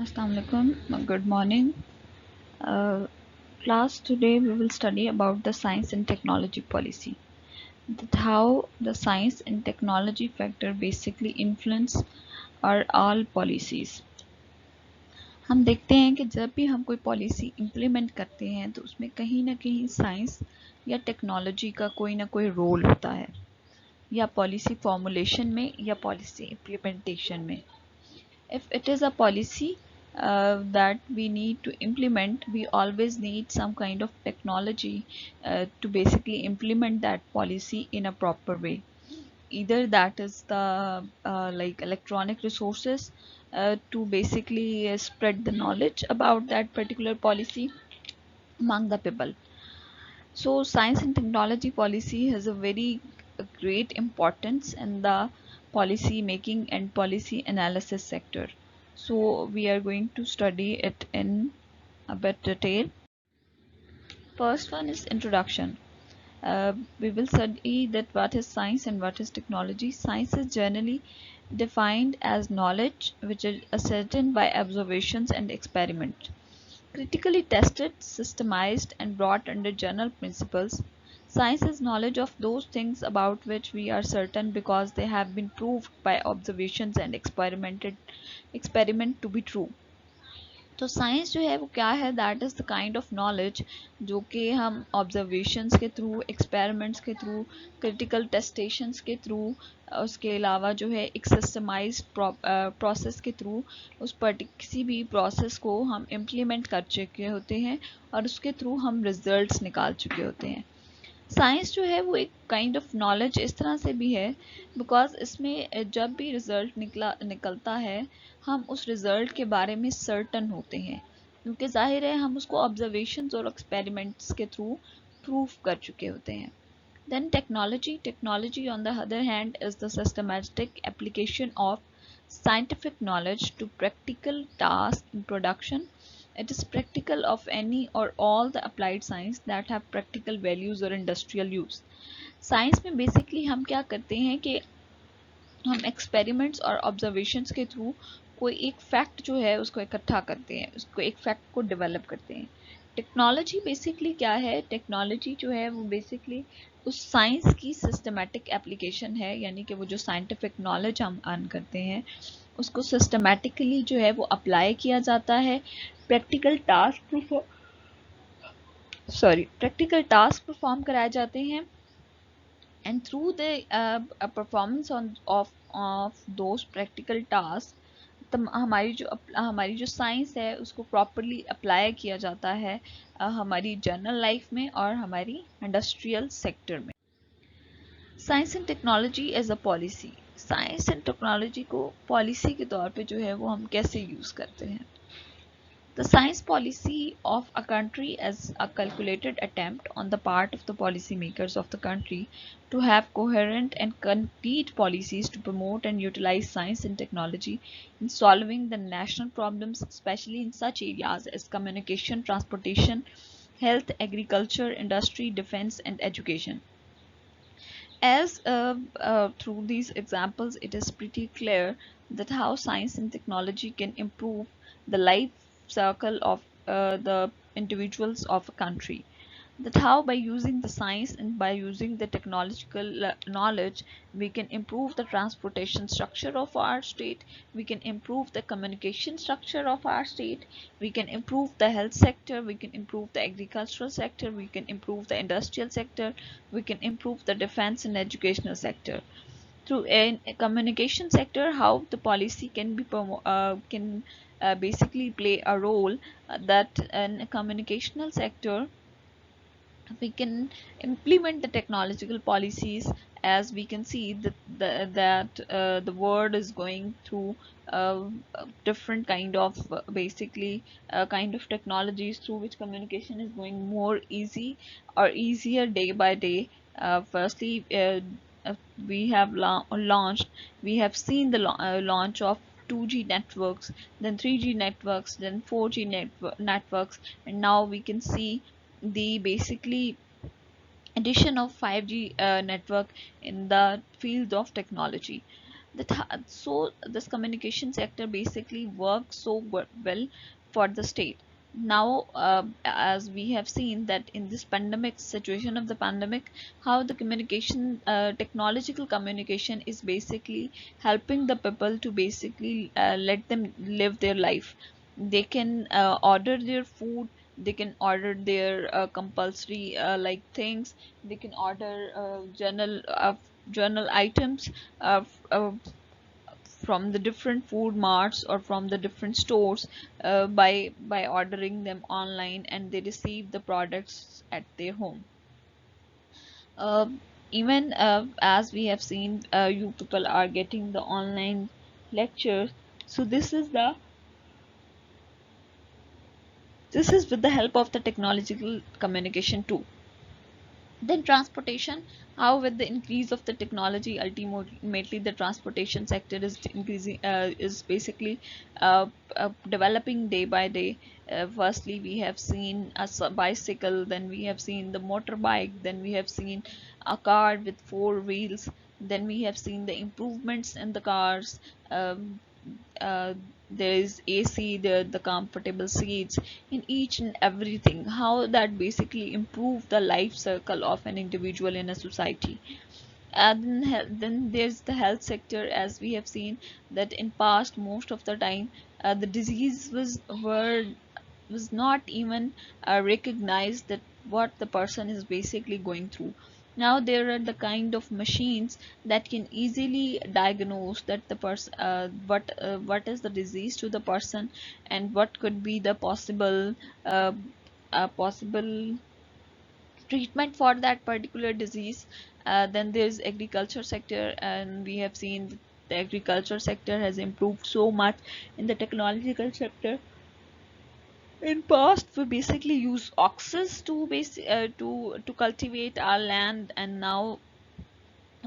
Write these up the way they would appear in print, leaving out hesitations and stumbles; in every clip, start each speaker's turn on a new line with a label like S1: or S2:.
S1: Assalamualaikum. Good morning. Uh, Class, today we will study about the science and technology policy. That how the science and technology factor basically influence our all policies. हम देखते हैं कि जब भी हम कोई policy implement करते हैं तो उसमें कहीं ना कहीं साइंस या टेक्नोलॉजी का कोई ना कोई रोल होता है, या पॉलिसी फॉर्मुलेशन में या पॉलिसी इम्प्लीमेंटेशन में. If it is a policy that we need to implement, we always need some kind of technology to basically implement that policy in a proper way. Either that is the like electronic resources to basically spread the knowledge about that particular policy among the people. So science and technology policy has a very great importance in the policy making and policy analysis sector. So we are going to study it in a bit detail. First one is introduction. We will study that what is science and what is technology. Science is generally defined as knowledge which is ascertained by observations and experiment, critically tested, systemized, and brought under general principles. Science is knowledge of those things about which we are certain because they have been proved by observations and experiment to be true. तो science जो है वो क्या है, that is the kind of knowledge जो कि हम observations के थ्रू, एक्सपेरिमेंट्स के थ्रू, क्रिटिकल टेस्टेशंस के थ्रू, उसके अलावा जो है एक सिस्टमाइज्ड प्रोसेस के थ्रू उस किसी भी प्रोसेस को हम इम्प्लीमेंट कर चुके होते हैं और उसके थ्रू हम रिजल्ट्स निकाल चुके होते हैं. साइंस जो है वो एक काइंड ऑफ नॉलेज इस तरह से भी है बिकॉज इसमें जब भी रिज़ल्ट निकलता है हम उस रिज़ल्ट के बारे में सर्टन होते हैं, क्योंकि जाहिर है हम उसको ऑब्जर्वेशंस और एक्सपेरिमेंट्स के थ्रू प्रूव कर चुके होते हैं. Then technology on the other hand is the systematic application of scientific knowledge to practical tasks in production. It is practical of any or all the applied science that have practical values or industrial use. Science में basically हम क्या करते हैं कि हम experiments और observations के through कोई एक फैक्ट जो है उसको इकट्ठा करते हैं, उसको एक फैक्ट को डेवलप करते हैं. टेक्नोलॉजी बेसिकली क्या है, टेक्नोलॉजी जो है वो बेसिकली उस साइंस की सिस्टमेटिक एप्लीकेशन है, यानी कि वो जो साइंटिफिक नॉलेज हम अर्न करते हैं उसको सिस्टमेटिकली जो है वो अप्लाई किया जाता है, प्रैक्टिकल टास्क परफॉर्म कराए जाते हैं. And through the performance of those practical tasks, हमारी जो साइंस है उसको प्रॉपरली अप्लाई किया जाता है हमारी जनरल लाइफ में और हमारी इंडस्ट्रियल सेक्टर में. Science and technology as a policy. Science and technology को पॉलिसी के तौर पे जो है वो हम कैसे यूज़ करते हैं. The science policy of a country is a calculated attempt on the part of the policymakers of the country to have coherent and concrete policies to promote and utilize science and technology in solving the national problems, especially in such areas as communication, transportation, health, agriculture, industry, defense, and education. As through these examples, it is pretty clear that how science and technology can improve the life circle of the individuals of a country. That how by using the science and by using the technological knowledge, we can improve the transportation structure of our state, we can improve the communication structure of our state, we can improve the health sector, we can improve the agricultural sector, we can improve the industrial sector, we can improve the defense and educational sector. Through a communication sector, how the policy can be basically play a role that in a communicational sector we can implement the technological policies, as we can see that the world is going through uh, different kind of basically kind of technologies through which communication is going more easy or easier day by day. Firstly, we have launched, we have seen the launch of 2G networks, then 3G networks, then 4G networks, and now we can see the basically addition of 5G network in the field of technology. So this communication sector basically works so well for the state. Now as we have seen that in this pandemic situation of the pandemic, how the communication technological communication is basically helping the people to basically let them live their life. They can order their food, they can order their compulsory like things, they can order journal items uh, f- uh, from the different food marts or from the different stores by ordering them online, and they receive the products at their home. uh, Even as we have seen, you people are getting the online lectures, so this is with the help of the technological communication too. Then transportation, how with the increase of the technology, ultimately the transportation sector is increasing, is basically developing day by day. Firstly, we have seen a bicycle, then we have seen the motorbike, then we have seen a car with four wheels, then we have seen the improvements in the cars. Uh, there is AC, the comfortable seats in each and everything. How that basically improve the life cycle of an individual in a society. And then there's the health sector, as we have seen that in past most of the time the disease was not even recognized that what the person is basically going through. Now there are the kind of machines that can easily diagnose that the person what is the disease to the person, and what could be the uh, possible treatment for that particular disease. Then there's agriculture sector, and we have seen the agriculture sector has improved so much in the technological sector. In past we basically use oxes to cultivate our land, and now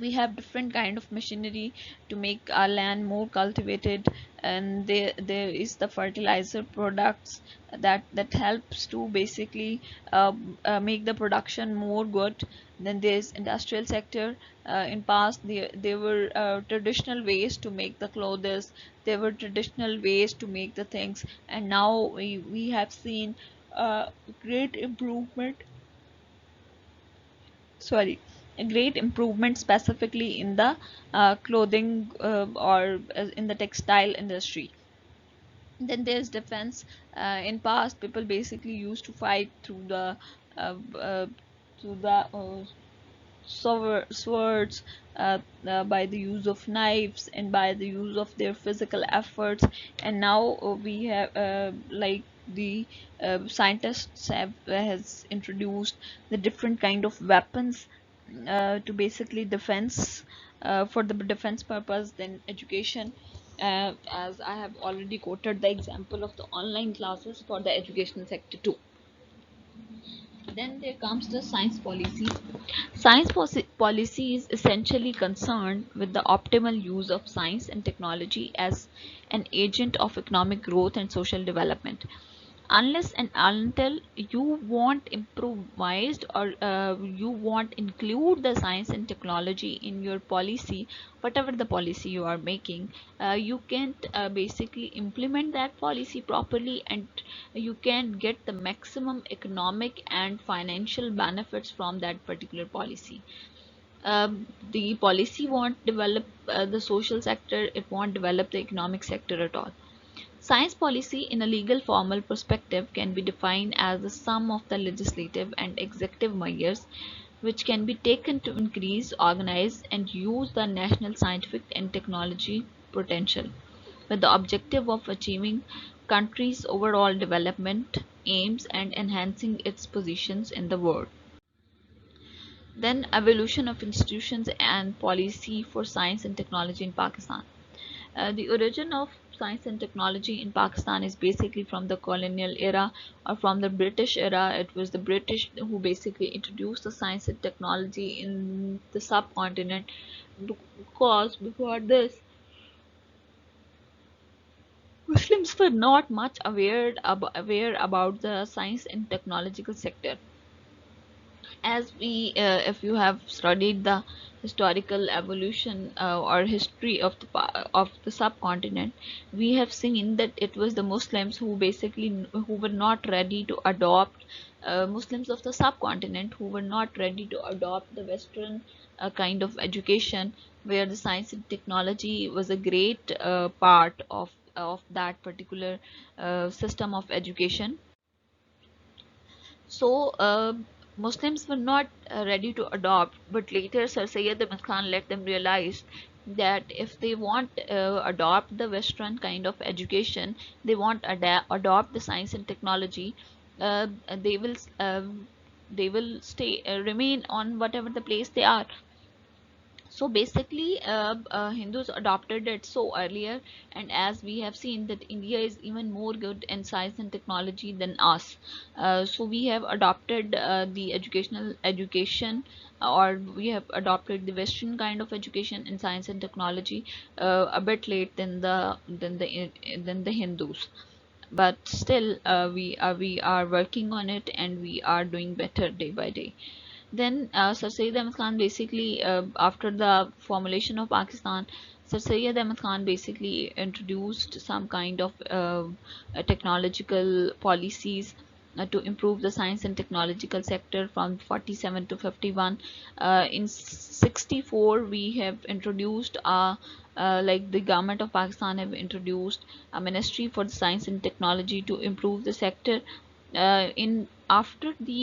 S1: we have different kind of machinery to make our land more cultivated. And there is the fertilizer products that helps to basically make the production more good. Then there's industrial sector. In past there were traditional ways to make the clothes, there were traditional ways to make the things, and now we have seen great improvement, sorry, a great improvement specifically in the clothing or in the textile industry. Then there's defense. In past people basically used to fight uh, uh, through the swords, by the use of knives and by the use of their physical efforts. And now we have like the scientists has introduced the different kind of weapons to basically defense, for the defense purpose. Then education, as I have already quoted the example of the online classes for the education sector too. Then there comes the science policy. Policy is essentially concerned with the optimal use of science and technology as an agent of economic growth and social development. Unless and until you want improvised or you want include the science and technology in your policy, whatever the policy you are making, you can't basically implement that policy properly, and you can get the maximum economic and financial benefits from that particular policy. The policy won't develop the social sector, it won't develop the economic sector at all. Science policy, in a legal formal perspective, can be defined as the sum of the legislative and executive measures which can be taken to increase, organize, and use the national scientific and technology potential, with the objective of achieving country's overall development aims and enhancing its positions in the world. Then evolution of institutions and policy for science and technology in Pakistan. The origin of science and technology in Pakistan is basically from the colonial era or from the British era. It was the British who basically introduced the science and technology in the subcontinent, because before this Muslims were not much aware about the science and technological sector. As we if you have studied the historical evolution or history of of the subcontinent, we have seen that it was the Muslims who basically who were not ready to adopt Muslims of the subcontinent who were not ready to adopt the Western kind of education, where the science and technology was a great part of that particular system of education. So Muslims were not ready to adopt, but later Sir Syed Ahmad Khan let them realize that if they want adopt the Western kind of education, they want adopt the science and technology, uh, they will stay remain on whatever the place they are. So basically Hindus adopted it so earlier, and as we have seen that India is even more good in science and technology than us, so we have adopted the education, or we have adopted the Western kind of education in science and technology a bit late than the Hindus, but still we are working on it, and we are doing better day by day. Then Sir Syed Ahmad Khan basically, after the formulation of Pakistan, Sir Syed Ahmad Khan basically introduced some kind of technological policies to improve the science and technological sector from 47 to 51. In 64, we have introduced like the government of Pakistan have introduced a ministry for the science and technology to improve the sector. In After the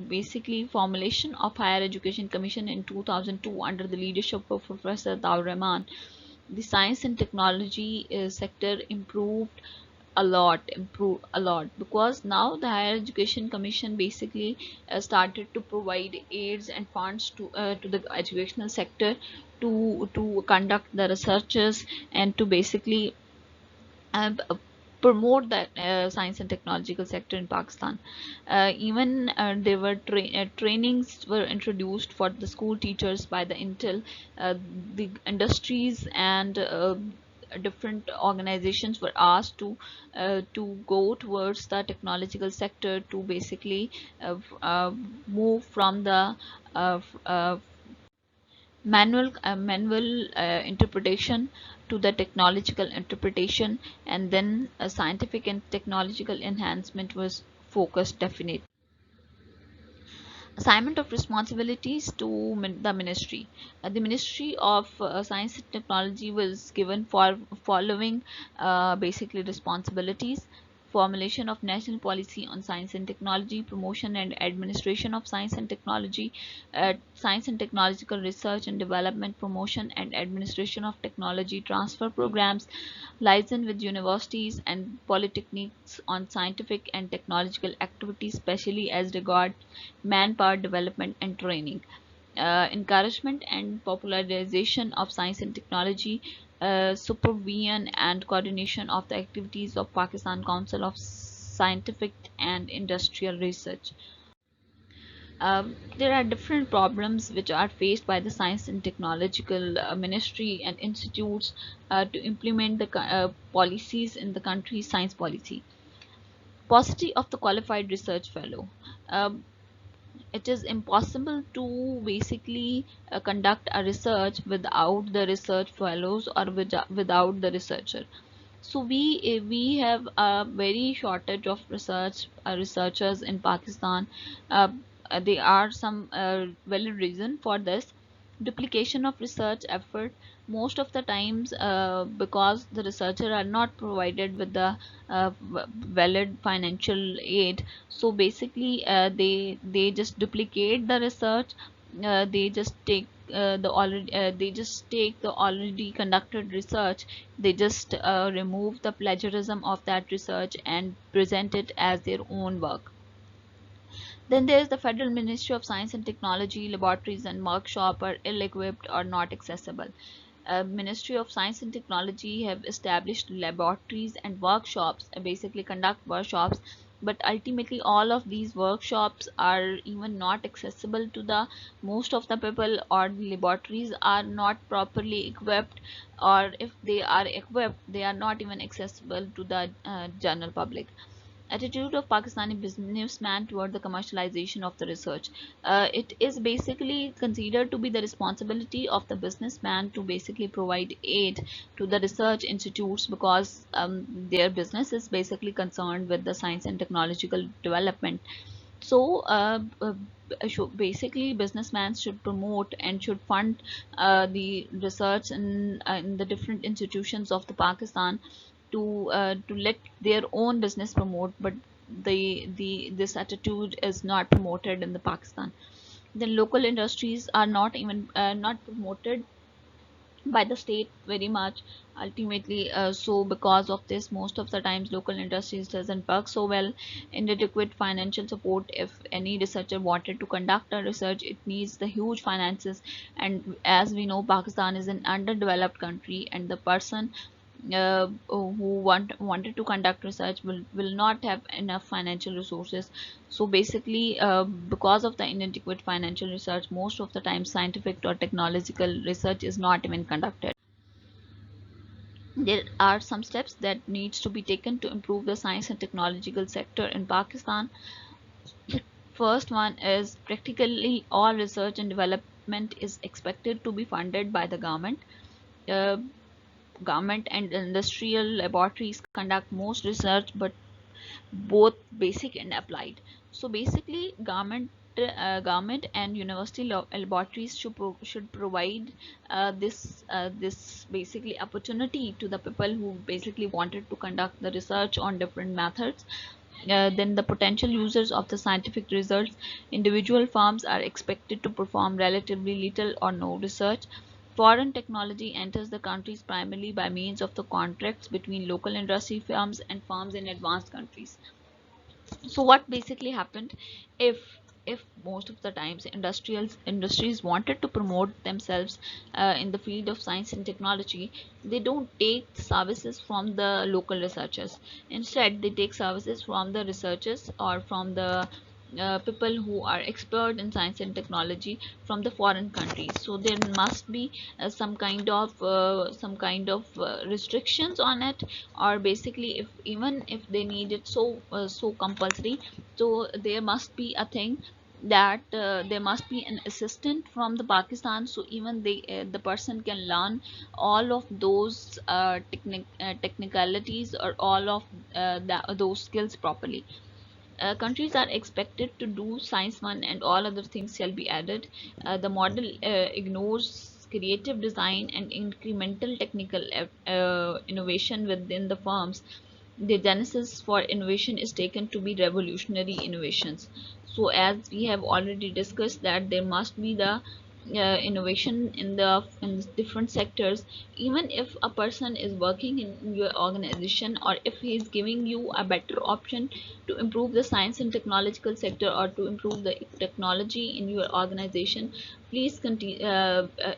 S1: basically formulation of Higher Education Commission in 2002 under the leadership of Professor Daur Rahman, the science and technology sector improved a lot, because now the Higher Education Commission basically started to provide aids and funds to the educational sector to conduct the researches, and to basically promote that science and technological sector in Pakistan. Even there were trainings were introduced for the school teachers by the Intel, the industries and different organizations were asked to go towards the technological sector to basically move from the manual interpretation to the technological interpretation, and then a scientific and technological enhancement was focused definitely. Assignment of responsibilities to the ministry. The Ministry of Science and Technology was given for following basically responsibilities: formulation of national policy on science and technology, promotion and administration of science and technology, science and technological research and development, promotion and administration of technology transfer programs, liaison with universities and polytechnics on scientific and technological activities, especially as regard manpower development and training, encouragement and popularization of science and technology, supervision and coordination of the activities of Pakistan Council of Scientific and Industrial Research. There are different problems which are faced by the science and technological ministry and institutes to implement the policies in the country's science policy. Paucity of the qualified research fellow. Um, it is impossible to basically conduct a research without the research fellows, or without the researcher. So we have a very shortage of researchers in Pakistan. uh, there are some valid reason for this: duplication of research effort most of the times, because the researcher are not provided with the valid financial aid. So basically they just duplicate the research. They just take the already conducted research. They just remove the plagiarism of that research and present it as their own work. Then there is the Federal Ministry of Science and Technology. Laboratories and workshop are ill-equipped or not accessible. Ministry of Science and Technology have established laboratories and workshops, basically conduct workshops, but ultimately all of these workshops are even not accessible to the most of the people, or the laboratories are not properly equipped, or if they are equipped, they are not even accessible to the general public. Attitude of Pakistani businessman toward the commercialization of the research. It is basically considered to be the responsibility of the businessman to basically provide aid to the research institutes, because their business is basically concerned with the science and technological development. So basically businessmen should promote and should fund the research in the different institutions of the Pakistan, to let their own business promote, but the this attitude is not promoted in the Pakistan. Then local industries are not even not promoted by the state very much ultimately. So because of this, most of the times local industries doesn't work so well. Inadequate financial support. If any researcher wanted to conduct a research, it needs the huge finances, and as we know, Pakistan is an underdeveloped country, and the person who wanted to conduct research will not have enough financial resources. So basically, because of the inadequate financial research, most of the time scientific or technological research is not even conducted. There are some steps that needs to be taken to improve the science and technological sector in Pakistan. The first one is practically all research and development is expected to be funded by the government. Uh, Government and industrial laboratories conduct most research, but both basic and applied. So basically, government and university laboratories should provide this basically opportunity to the people who basically wanted to conduct the research on different methods. Then the potential users of the scientific results, individual firms are expected to perform relatively little or no research. Foreign technology enters the countries primarily by means of the contracts between local industry firms and firms in advanced countries. So what basically happened, if most of the times industries wanted to promote themselves in the field of science and technology, they don't take services from the local researchers. Instead, they take services from the researchers or from the people who are expert in science and technology from the foreign countries. So there must be some kind of restrictions on it, or basically, if even if they need it so compulsory, so there must be a thing that there must be an assistant from the Pakistan, so even the person can learn all of those technicalities, or all of those skills properly. Countries are expected to do science one, and all other things shall be added. The model ignores creative design and incremental technical innovation within the firms. The genesis for innovation is taken to be revolutionary innovations. So as we have already discussed, that there must be the innovation in different sectors. Even if a person is working in your organization, or if he is giving you a better option to improve the science and technological sector, or to improve the technology in your organization, please continue.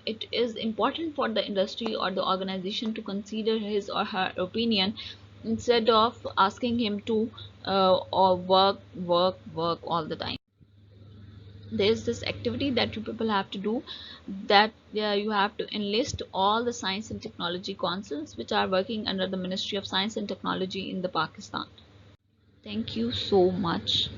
S1: It is important for the industry or the organization to consider his or her opinion, instead of asking him to or work all the time. There's this activity that you people have to do, that you have to enlist all the science and technology councils which are working under the Ministry of Science and Technology in the Pakistan. Thank you so much.